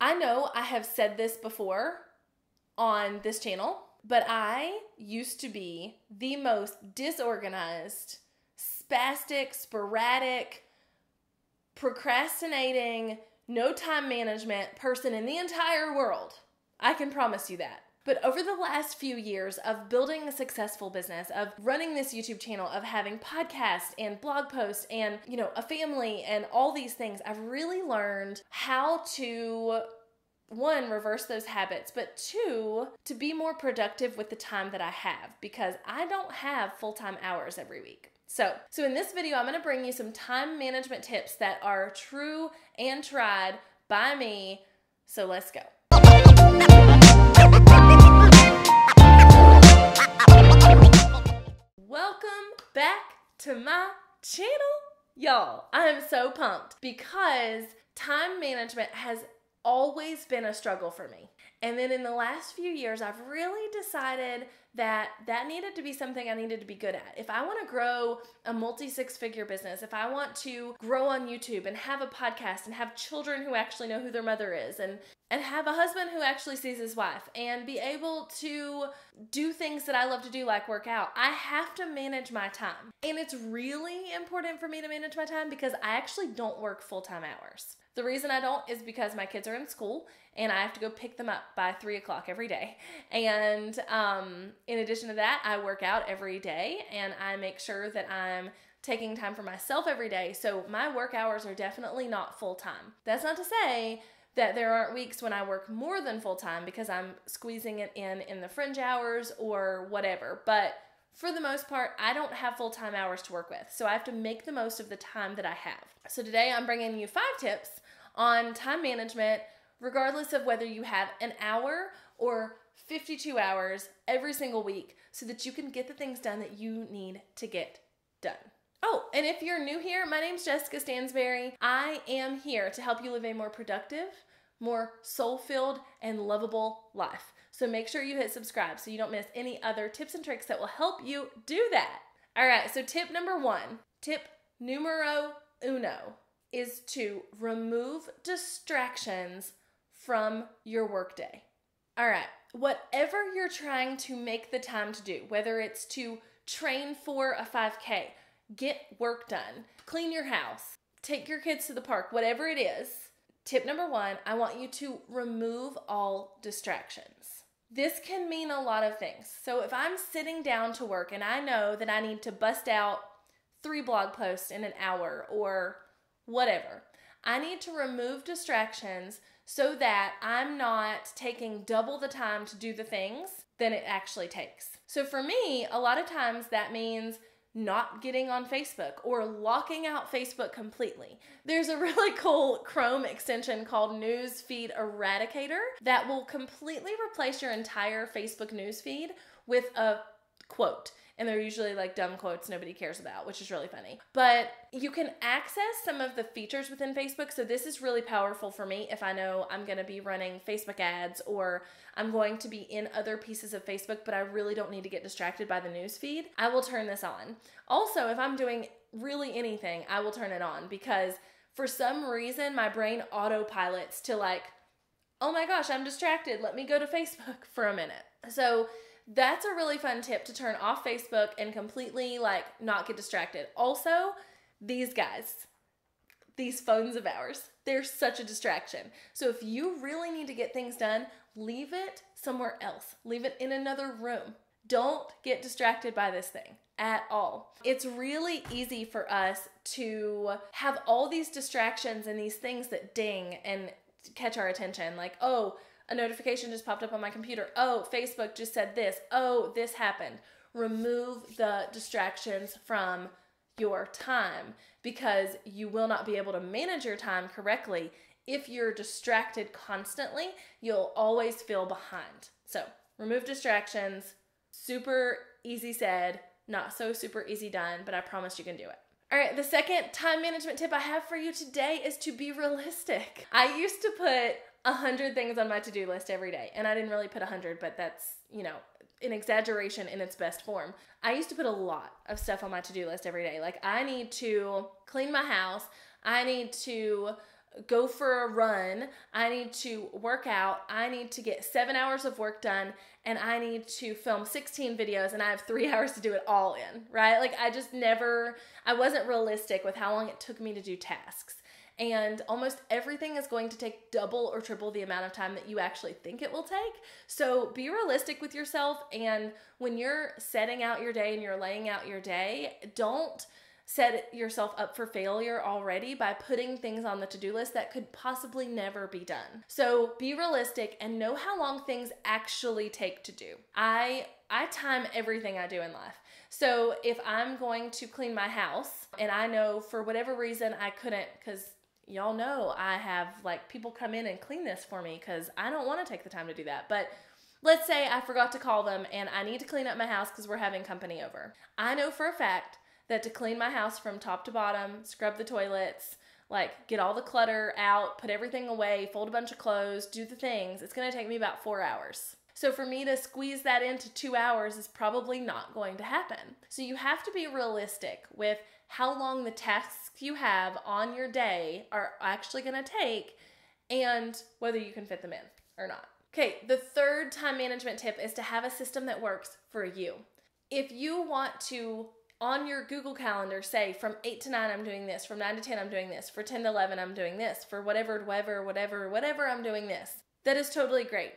I know I have said this before on this channel, but I used to be the most disorganized, spastic, sporadic, procrastinating, no time management person in the entire world. I can promise you that. But over the last few years of building a successful business, of running this YouTube channel, of having podcasts and blog posts and, a family and all these things, I've really learned how to, one, reverse those habits, but two, to be more productive with the time that I have, because I don't have full-time hours every week. So in this video, I'm going to bring you some time management tips that are true and tried by me. So let's go. Welcome back to my channel, y'all. I am so pumped because time management has always been a struggle for me. And then in the last few years, I've really decided that needed to be something I needed to be good at. If I want to grow a multi-six-figure business, if I want to grow on YouTube and have a podcast and have children who actually know who their mother is and have a husband who actually sees his wife and be able to do things that I love to do, like work out, I have to manage my time. And it's really important for me to manage my time because I actually don't work full-time hours. The reason I don't is because my kids are in school and I have to go pick them up by 3 o'clock every day. And in addition to that, I work out every day and I make sure that I'm taking time for myself every day. So my work hours are definitely not full-time. That's not to say that there aren't weeks when I work more than full-time because I'm squeezing it in the fringe hours or whatever. But for the most part, I don't have full-time hours to work with. So I have to make the most of the time that I have. So today I'm bringing you 5 tips on time management, regardless of whether you have an hour or 52 hours every single week, so that you can get the things done that you need to get done. Oh, and if you're new here, my name's Jessica Stansberry. I am here to help you live a more productive, more soul-filled, and lovable life. So make sure you hit subscribe so you don't miss any other tips and tricks that will help you do that. All right, so tip number 1, tip numero uno, is to remove distractions from your workday. All right, whatever you're trying to make the time to do, whether it's to train for a 5K, get work done, clean your house, take your kids to the park, whatever it is, tip number 1, I want you to remove all distractions. This can mean a lot of things. So if I'm sitting down to work and I know that I need to bust out 3 blog posts in an hour or whatever, I need to remove distractions so that I'm not taking double the time to do the things than it actually takes. So for me, a lot of times that means not getting on Facebook or locking out Facebook completely. There's a really cool Chrome extension called Newsfeed Eradicator that will completely replace your entire Facebook newsfeed with a quote. And they're usually like dumb quotes nobody cares about, which is really funny. But you can access some of the features within Facebook. So this is really powerful for me if I know I'm going to be running Facebook ads or I'm going to be in other pieces of Facebook, but I really don't need to get distracted by the news feed. I will turn this on. Also, if I'm doing really anything, I will turn it on because for some reason my brain autopilots to like, oh my gosh, I'm distracted. Let me go to Facebook for a minute. So that's a really fun tip, to turn off Facebook and completely like not get distracted. Also, these guys, these phones of ours, they're such a distraction. So if you really need to get things done, leave it somewhere else. Leave it in another room. Don't get distracted by this thing at all. It's really easy for us to have all these distractions and these things that ding and catch our attention. Like, oh, a notification just popped up on my computer. Oh, Facebook just said this. Oh, this happened. Remove the distractions from your time because you will not be able to manage your time correctly. If you're distracted constantly, you'll always feel behind. So remove distractions. Super easy said, not so super easy done, but I promise you can do it. All right, the second time management tip I have for you today is to be realistic. I used to put 100 things on my to-do list every day. And I didn't really put 100, but that's, an exaggeration in its best form. I used to put a lot of stuff on my to-do list every day. Like I need to clean my house. I need to go for a run. I need to work out. I need to get 7 hours of work done, and I need to film 16 videos, and I have 3 hours to do it all in, right? Like I wasn't realistic with how long it took me to do tasks. And almost everything is going to take double or triple the amount of time that you actually think it will take. So be realistic with yourself. And when you're setting out your day and you're laying out your day, don't set yourself up for failure already by putting things on the to-do list that could possibly never be done. So be realistic and know how long things actually take to do. I time everything I do in life. So if I'm going to clean my house and I know for whatever reason I couldn't, because y'all know I have like people come in and clean this for me because I don't want to take the time to do that. But let's say I forgot to call them and I need to clean up my house because we're having company over. I know for a fact that to clean my house from top to bottom, scrub the toilets, like get all the clutter out, put everything away, fold a bunch of clothes, do the things, it's going to take me about 4 hours. So for me to squeeze that into 2 hours is probably not going to happen. So you have to be realistic with how long the tasks you have on your day are actually going to take and whether you can fit them in or not. Okay, the third time management tip is to have a system that works for you. If you want to, on your Google Calendar, say from 8 to 9 I'm doing this, from 9 to 10 I'm doing this, for 10 to 11 I'm doing this, for whatever I'm doing this, that is totally great.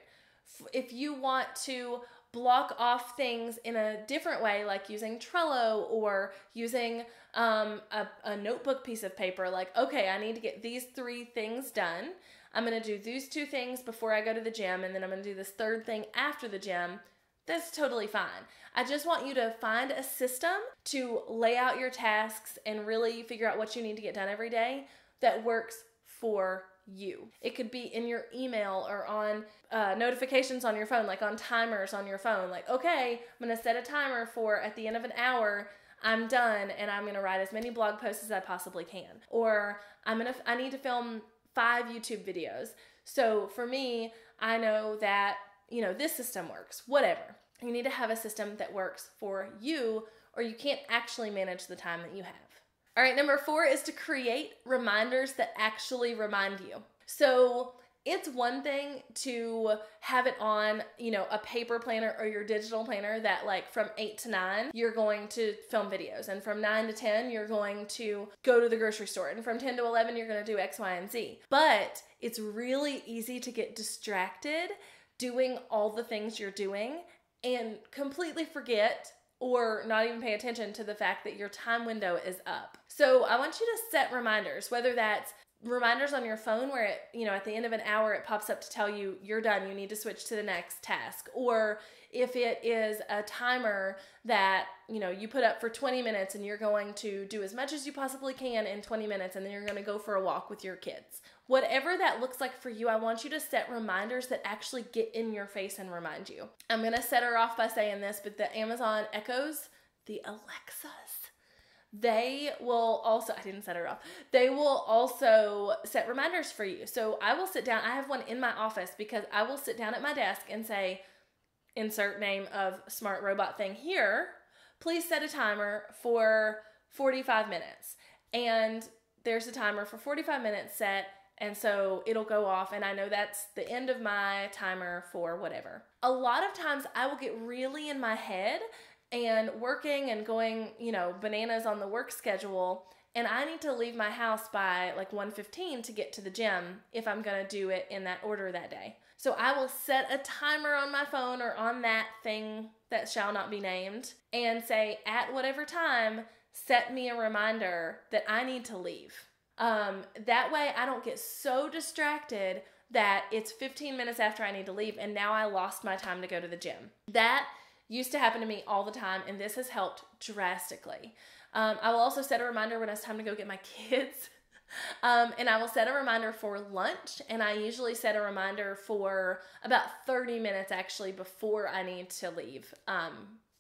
If you want to block off things in a different way, like using Trello or using a notebook piece of paper, like, okay, I need to get these 3 things done. I'm going to do these 2 things before I go to the gym, and then I'm going to do this 3rd thing after the gym. That's totally fine. I just want you to find a system to lay out your tasks and really figure out what you need to get done every day that works for you. It could be in your email or on notifications on your phone, like on timers on your phone. Like, okay, I'm going to set a timer for at the end of an hour, I'm done and I'm going to write as many blog posts as I possibly can. Or I need to film 5 YouTube videos. So for me, I know that, this system works, whatever. You need to have a system that works for you or you can't actually manage the time that you have. All right, number 4 is to create reminders that actually remind you. So it's one thing to have it on, a paper planner or your digital planner that like from 8 to 9, you're going to film videos. And from 9 to 10, you're going to go to the grocery store. And from 10 to 11, you're going to do X, Y, and Z. But it's really easy to get distracted doing all the things you're doing and completely forget or not even pay attention to the fact that your time window is up. So I want you to set reminders, whether that's reminders on your phone where it, at the end of an hour, it pops up to tell you you're done, you need to switch to the next task. Or if it is a timer that, you put up for 20 minutes and you're going to do as much as you possibly can in 20 minutes and then you're going to go for a walk with your kids. Whatever that looks like for you, I want you to set reminders that actually get in your face and remind you. I'm going to set her off by saying this, but the Amazon Echoes, the Alexas, they will also, I didn't set her off, they will also set reminders for you. So I will sit down, I have one in my office because I will sit down at my desk and say, insert name of smart robot thing here, please set a timer for 45 minutes. And there's a timer for 45 minutes set, and so it'll go off, and I know that's the end of my timer for whatever. A lot of times I will get really in my head and working and going, bananas on the work schedule, and I need to leave my house by like 1:15 to get to the gym if I'm going to do it in that order that day. So I will set a timer on my phone or on that thing that shall not be named and say, at whatever time, set me a reminder that I need to leave. That way I don't get so distracted that it's 15 minutes after I need to leave and now I lost my time to go to the gym. That used to happen to me all the time, and this has helped drastically. I will also set a reminder when it's time to go get my kids. And I will set a reminder for lunch, and I usually set a reminder for about 30 minutes actually before I need to leave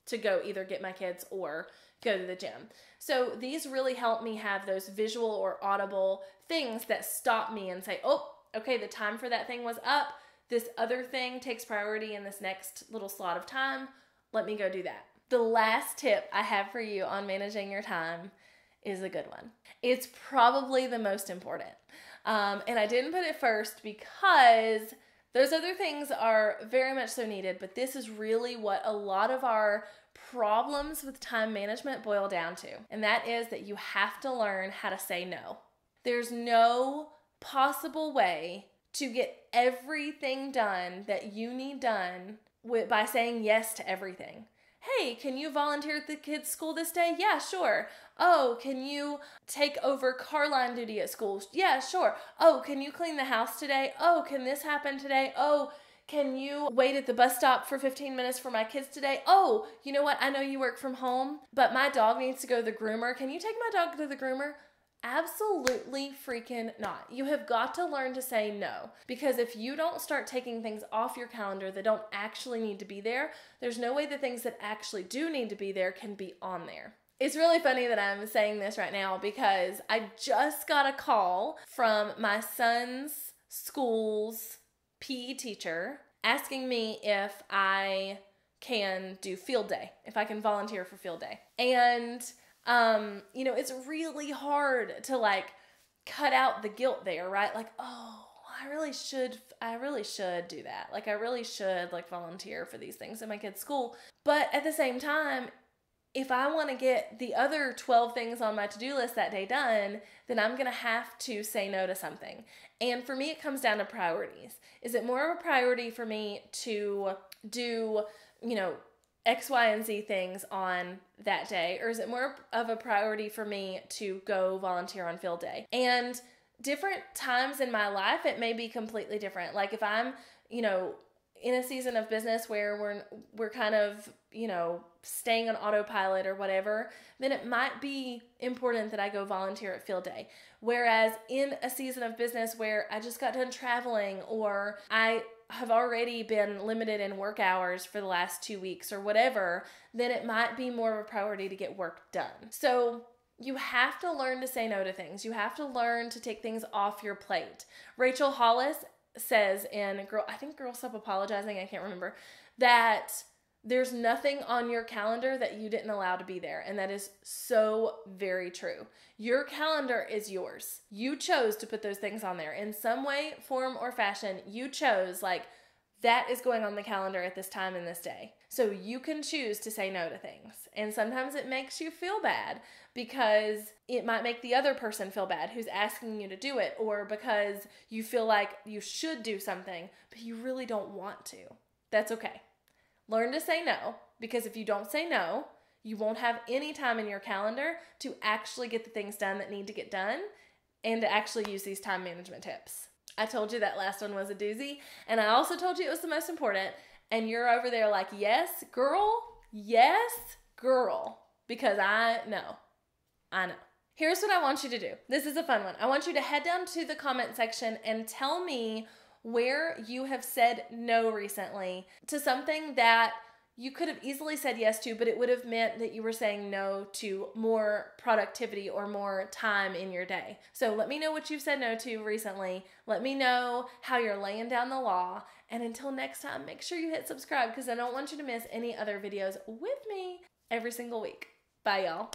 to go either get my kids or go to the gym. So these really help me have those visual or audible things that stop me and say, oh, okay, the time for that thing was up. This other thing takes priority in this next little slot of time. Let me go do that. The last tip I have for you on managing your time is a good one. It's probably the most important. And I didn't put it first because those other things are very much so needed, but this is really what a lot of our problems with time management boil down to. And that is that you have to learn how to say no. There's no possible way to get everything done that you need done by saying yes to everything. Hey, can you volunteer at the kids' school this day? Yeah, sure. Oh, can you take over car line duty at school? Yeah, sure. Oh, can you clean the house today? Oh, can this happen today? Oh, can you wait at the bus stop for 15 minutes for my kids today? Oh, you know what? I know you work from home, but my dog needs to go to the groomer. Can you take my dog to the groomer? Absolutely freaking not. You have got to learn to say no, because if you don't start taking things off your calendar that don't actually need to be there, there's no way the things that actually do need to be there can be on there. It's really funny that I'm saying this right now because I just got a call from my son's school's PE teacher asking me if I can do field day, if I can volunteer for field day. And it's really hard to cut out the guilt there, right? Like, oh, I really should do that. Like, I really should volunteer for these things at my kid's school. But at the same time, if I want to get the other 12 things on my to-do list that day done, then I'm going to have to say no to something. And for me, it comes down to priorities. Is it more of a priority for me to do, X, Y, and Z things on that day? Or is it more of a priority for me to go volunteer on field day? And different times in my life, it may be completely different. Like if I'm, in a season of business where we're kind of, staying on autopilot or whatever, then it might be important that I go volunteer at field day. Whereas in a season of business where I just got done traveling, or I have already been limited in work hours for the last 2 weeks or whatever, then it might be more of a priority to get work done. So you have to learn to say no to things. You have to learn to take things off your plate. Rachel Hollis says in Girl Stop Apologizing, I can't remember, that there's nothing on your calendar that you didn't allow to be there. And that is so very true. Your calendar is yours. You chose to put those things on there. In some way, form, or fashion, you chose that is going on the calendar at this time and this day. So you can choose to say no to things. And sometimes it makes you feel bad because it might make the other person feel bad who's asking you to do it, or because you feel like you should do something, but you really don't want to. That's okay. Learn to say no, because if you don't say no, you won't have any time in your calendar to actually get the things done that need to get done and to actually use these time management tips. I told you that last one was a doozy, and I also told you it was the most important, and you're over there like, yes, girl, because I know. Here's what I want you to do. This is a fun one. I want you to head down to the comment section and tell me where you have said no recently to something that you could have easily said yes to, but it would have meant that you were saying no to more productivity or more time in your day. So let me know what you've said no to recently. Let me know how you're laying down the law. And until next time, make sure you hit subscribe because I don't want you to miss any other videos with me every single week. Bye, y'all.